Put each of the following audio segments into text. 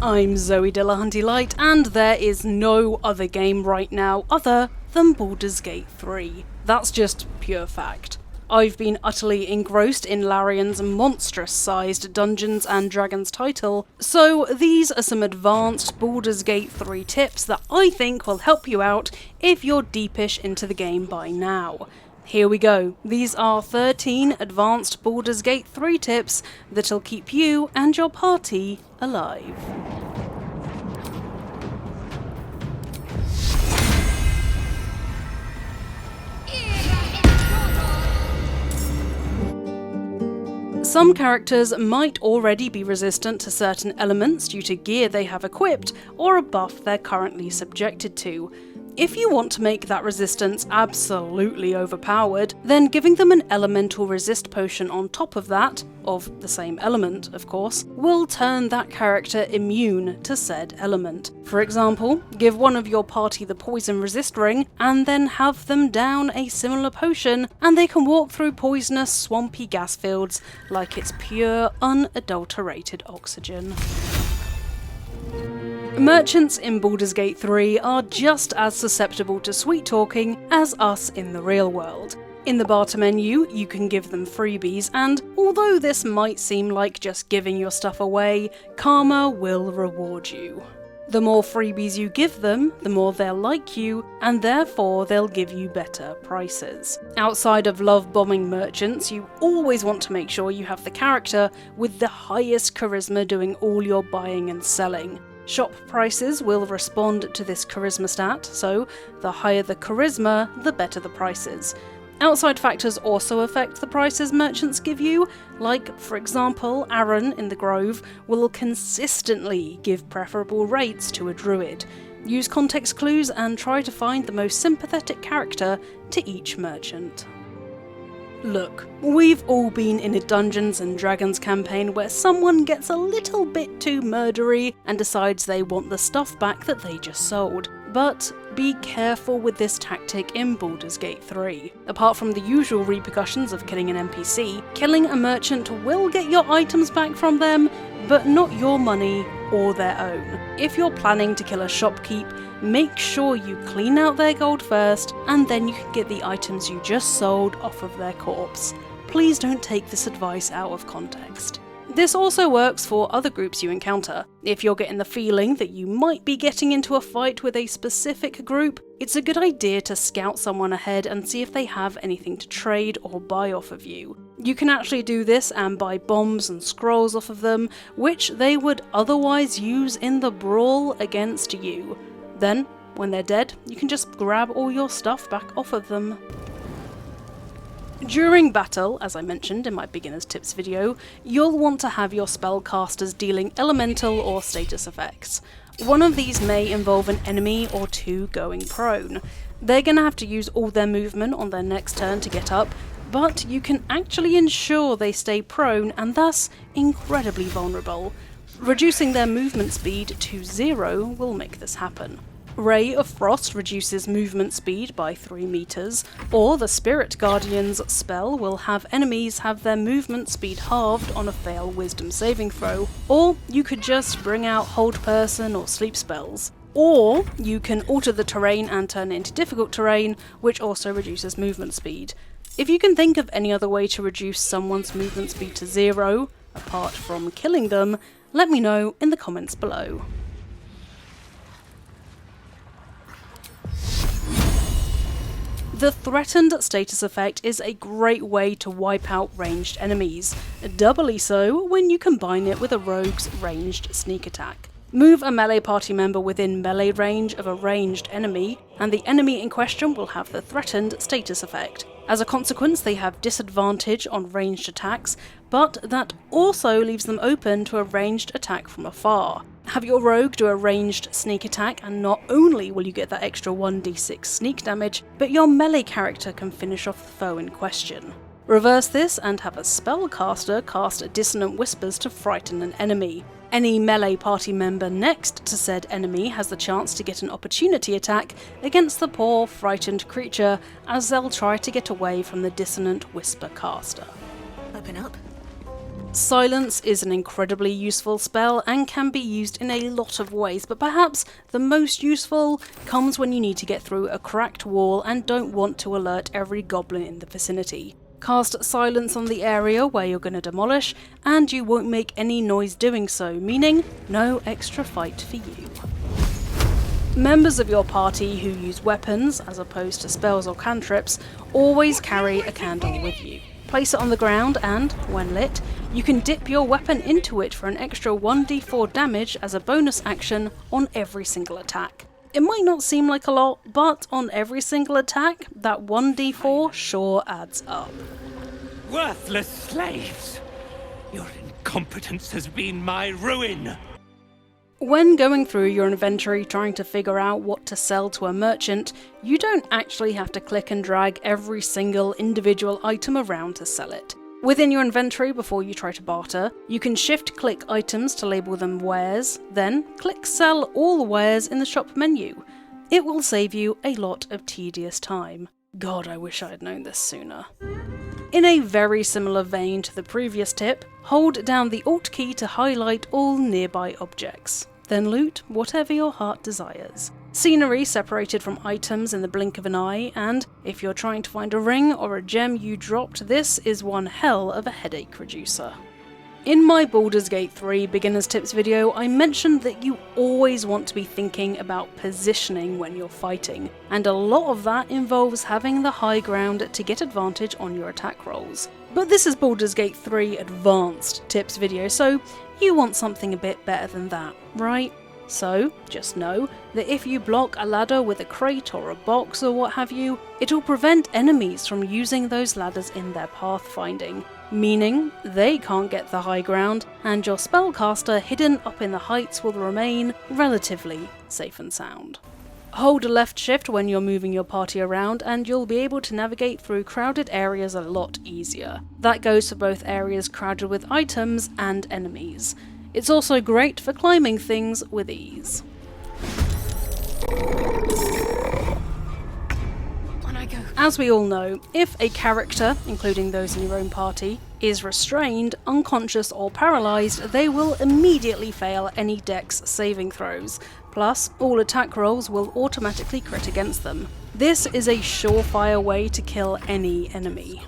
I'm Zoe Dillahunty-Light, and there is no other game right now other than Baldur's Gate 3. That's just pure fact. I've been utterly engrossed in Larian's monstrous-sized Dungeons & Dragons title, so these are some advanced Baldur's Gate 3 tips that I think will help you out if you're deepish into the game by now. Here we go. These are 13 advanced Baldur's Gate 3 tips that'll keep you and your party alive. Some characters might already be resistant to certain elements due to gear they have equipped or a buff they're currently subjected to. If you want to make that resistance absolutely overpowered, then giving them an elemental resist potion on top of that, of the same element of course, will turn that character immune to said element. For example, give one of your party the poison resist ring and then have them down a similar potion and they can walk through poisonous swampy gas fields like it's pure unadulterated oxygen. Merchants in Baldur's Gate 3 are just as susceptible to sweet talking as us in the real world. In the barter menu, you can give them freebies, and although this might seem like just giving your stuff away, karma will reward you. The more freebies you give them, the more they'll like you, and therefore they'll give you better prices. Outside of love-bombing merchants, you always want to make sure you have the character with the highest charisma doing all your buying and selling. Shop prices will respond to this charisma stat, so the higher the charisma, the better the prices. Outside factors also affect the prices merchants give you, like, for example, Aaron in the Grove will consistently give preferable rates to a druid. Use context clues and try to find the most sympathetic character to each merchant. Look, we've all been in a Dungeons & Dragons campaign where someone gets a little bit too murdery and decides they want the stuff back that they just sold. But be careful with this tactic in Baldur's Gate 3. Apart from the usual repercussions of killing an NPC, killing a merchant will get your items back from them, but not your money or their own. If you're planning to kill a shopkeep, make sure you clean out their gold first, and then you can get the items you just sold off of their corpse. Please don't take this advice out of context. This also works for other groups you encounter. If you're getting the feeling that you might be getting into a fight with a specific group, it's a good idea to scout someone ahead and see if they have anything to trade or buy off of you. You can actually do this and buy bombs and scrolls off of them, which they would otherwise use in the brawl against you. Then, when they're dead, you can just grab all your stuff back off of them. During battle, as I mentioned in my beginner's tips video, you'll want to have your spellcasters dealing elemental or status effects. One of these may involve an enemy or two going prone. They're going to have to use all their movement on their next turn to get up, but you can actually ensure they stay prone and thus incredibly vulnerable. Reducing their movement speed to 0 will make this happen. Ray of Frost reduces movement speed by 3 meters, or the Spirit Guardian's spell will have enemies have their movement speed halved on a fail wisdom saving throw, or you could just bring out hold person or sleep spells. Or you can alter the terrain and turn it into difficult terrain, which also reduces movement speed. If you can think of any other way to reduce someone's movement speed to 0, apart from killing them, let me know in the comments below. The threatened status effect is a great way to wipe out ranged enemies, doubly so when you combine it with a rogue's ranged sneak attack. Move a melee party member within melee range of a ranged enemy, and the enemy in question will have the threatened status effect. As a consequence, they have disadvantage on ranged attacks, but that also leaves them open to a ranged attack from afar. Have your rogue do a ranged sneak attack, and not only will you get that extra 1d6 sneak damage, but your melee character can finish off the foe in question. Reverse this and have a spellcaster cast Dissonant Whispers to frighten an enemy. Any melee party member next to said enemy has the chance to get an opportunity attack against the poor, frightened creature as they'll try to get away from the Dissonant Whisper caster. Open up. Silence is an incredibly useful spell and can be used in a lot of ways, but perhaps the most useful comes when you need to get through a cracked wall and don't want to alert every goblin in the vicinity. Cast Silence on the area where you're going to demolish, and you won't make any noise doing so, meaning no extra fight for you. Members of your party who use weapons, as opposed to spells or cantrips, always carry a candle with you. Place it on the ground and, when lit, you can dip your weapon into it for an extra 1d4 damage as a bonus action on every single attack. It might not seem like a lot, but on every single attack, that 1d4 sure adds up. Worthless slaves! Your incompetence has been my ruin! When going through your inventory trying to figure out what to sell to a merchant, you don't actually have to click and drag every single individual item around to sell it. Within your inventory before you try to barter, you can shift-click items to label them wares, then click Sell All Wares in the shop menu. It will save you a lot of tedious time. God, I wish I had known this sooner. In a very similar vein to the previous tip, hold down the Alt key to highlight all nearby objects. Then loot whatever your heart desires. Scenery separated from items in the blink of an eye, and if you're trying to find a ring or a gem you dropped, this is one hell of a headache reducer. In my Baldur's Gate 3 Beginner's Tips video, I mentioned that you always want to be thinking about positioning when you're fighting, and a lot of that involves having the high ground to get advantage on your attack rolls. But this is Baldur's Gate 3 Advanced Tips video, so you want something a bit better than that, right? So, just know that if you block a ladder with a crate or a box or what have you, it'll prevent enemies from using those ladders in their pathfinding, meaning they can't get the high ground, and your spellcaster hidden up in the heights will remain relatively safe and sound. Hold a left shift when you're moving your party around and you'll be able to navigate through crowded areas a lot easier. That goes for both areas crowded with items and enemies. It's also great for climbing things with ease. As we all know, if a character, including those in your own party, is restrained, unconscious or paralysed, they will immediately fail any dex saving throws. Plus, all attack rolls will automatically crit against them. This is a surefire way to kill any enemy.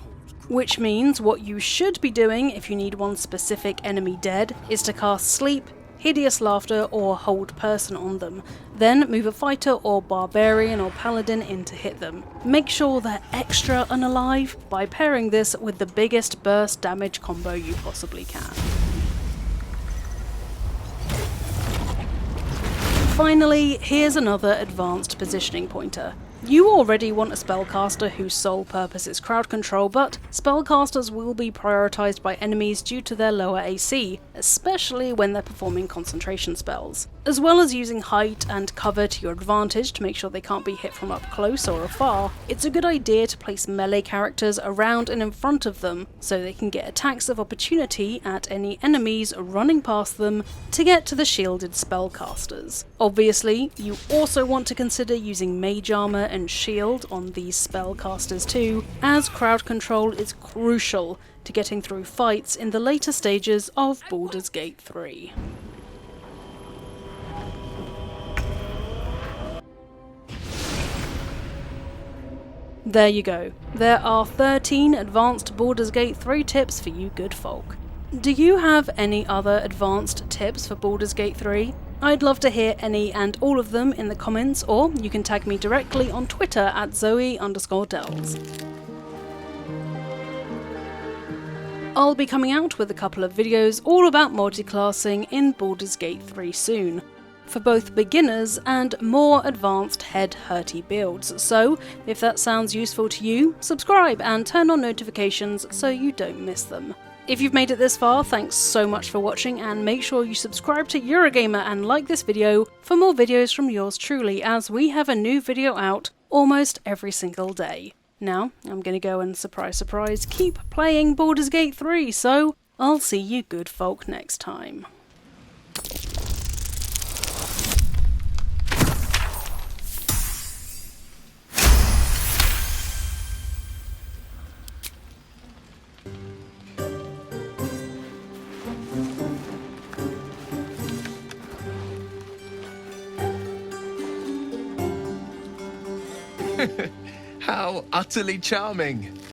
Which means what you should be doing if you need one specific enemy dead is to cast Sleep, Hideous Laughter or Hold Person on them, then move a fighter or barbarian or paladin in to hit them. Make sure they're extra unalive by pairing this with the biggest burst damage combo you possibly can. Finally, here's another advanced positioning pointer. You already want a spellcaster whose sole purpose is crowd control, but spellcasters will be prioritised by enemies due to their lower AC, especially when they're performing concentration spells. As well as using height and cover to your advantage to make sure they can't be hit from up close or afar, it's a good idea to place melee characters around and in front of them so they can get attacks of opportunity at any enemies running past them to get to the shielded spellcasters. Obviously, you also want to consider using mage armor and shield on these spellcasters too, as crowd control is crucial to getting through fights in the later stages of Baldur's Gate 3. There you go. There are 13 advanced Baldur's Gate 3 tips for you good folk. Do you have any other advanced tips for Baldur's Gate 3? I'd love to hear any and all of them in the comments, or you can tag me directly on Twitter at Zoe_Dells. I'll be coming out with a couple of videos all about multiclassing in Baldur's Gate 3 soon, for both beginners and more advanced head-hurty builds, so if that sounds useful to you, subscribe and turn on notifications so you don't miss them. If you've made it this far, thanks so much for watching, and make sure you subscribe to Eurogamer and like this video for more videos from yours truly, as we have a new video out almost every single day. Now, I'm gonna go and surprise surprise keep playing Baldur's Gate 3, so I'll see you good folk next time. How utterly charming.